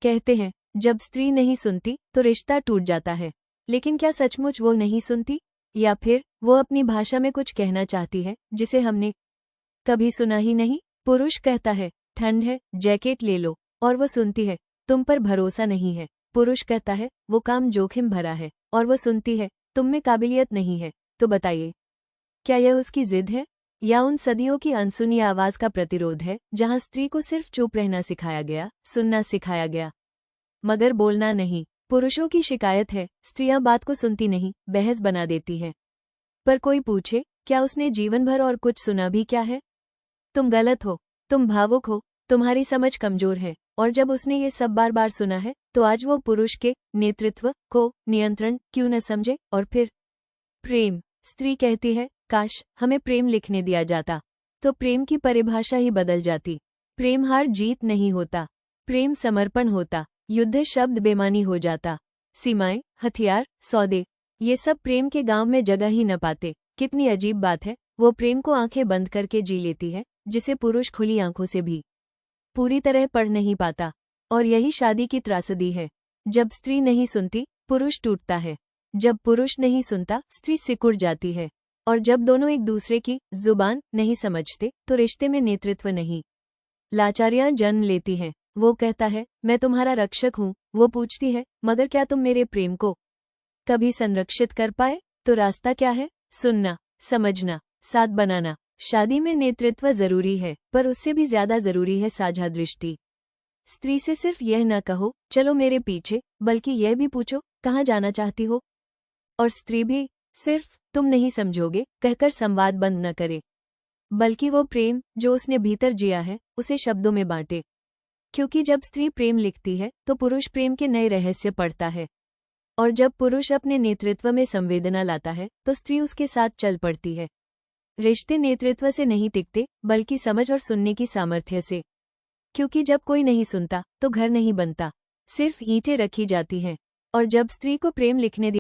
कहते हैं जब स्त्री नहीं सुनती तो रिश्ता टूट जाता है, लेकिन क्या सचमुच वो नहीं सुनती, या फिर वो अपनी भाषा में कुछ कहना चाहती है जिसे हमने कभी सुना ही नहीं? पुरुष कहता है ठंड है, जैकेट ले लो, और वो सुनती है तुम पर भरोसा नहीं है। पुरुष कहता है वो काम जोखिम भरा है, और वो सुनती है तुम में काबिलियत नहीं है। तो बताइए, क्या यह उसकी जिद है, या उन सदियों की अनसुनी आवाज का प्रतिरोध है, जहां स्त्री को सिर्फ चुप रहना सिखाया गया, सुनना सिखाया गया, मगर बोलना नहीं। पुरुषों की शिकायत है स्त्रियां बात को सुनती नहीं, बहस बना देती हैं। पर कोई पूछे क्या उसने जीवन भर और कुछ सुना भी क्या है? तुम गलत हो, तुम भावुक हो, तुम्हारी समझ कमजोर है। और जब उसने ये सब बार बार सुना है तो आज वो पुरुष के नेतृत्व को नियंत्रण क्यों न समझे? और फिर प्रेम। स्त्री कहती है काश हमें प्रेम लिखने दिया जाता, तो प्रेम की परिभाषा ही बदल जाती। प्रेम हार जीत नहीं होता, प्रेम समर्पण होता। युद्ध शब्द बेमानी हो जाता। सीमाएं, हथियार, सौदे, ये सब प्रेम के गांव में जगह ही न पाते। कितनी अजीब बात है, वो प्रेम को आंखें बंद करके जी लेती है, जिसे पुरुष खुली आंखों से भी पूरी तरह पढ़ नहीं पाता। और यही शादी की त्रासदी है। जब स्त्री नहीं सुनती, पुरुष टूटता है। जब पुरुष नहीं सुनता, स्त्री सिकुड़ जाती है। और जब दोनों एक दूसरे की जुबान नहीं समझते, तो रिश्ते में नेतृत्व नहीं, लाचारियां जन्म लेती हैं। वो कहता है मैं तुम्हारा रक्षक हूँ, वो पूछती है मगर क्या तुम मेरे प्रेम को कभी संरक्षित कर पाए? तो रास्ता क्या है? सुनना, समझना, साथ बनाना। शादी में नेतृत्व जरूरी है, पर उससे भी ज्यादा जरूरी है साझा दृष्टि। स्त्री से सिर्फ यह न कहो चलो मेरे पीछे, बल्कि यह भी पूछो कहाँ जाना चाहती हो। और स्त्री भी सिर्फ तुम नहीं समझोगे कहकर संवाद बंद न करे, बल्कि वो प्रेम जो उसने भीतर जिया है उसे शब्दों में बांटे। क्योंकि जब स्त्री प्रेम लिखती है तो पुरुष प्रेम के नए रहस्य पढ़ता है। और जब पुरुष अपने नेतृत्व में संवेदना लाता है तो स्त्री उसके साथ चल पड़ती है। रिश्ते नेतृत्व से नहीं टिकते, बल्कि समझ और सुनने की सामर्थ्य से। क्योंकि जब कोई नहीं सुनता तो घर नहीं बनता, सिर्फ ईंटें रखी जाती हैं। और जब स्त्री को प्रेम लिखने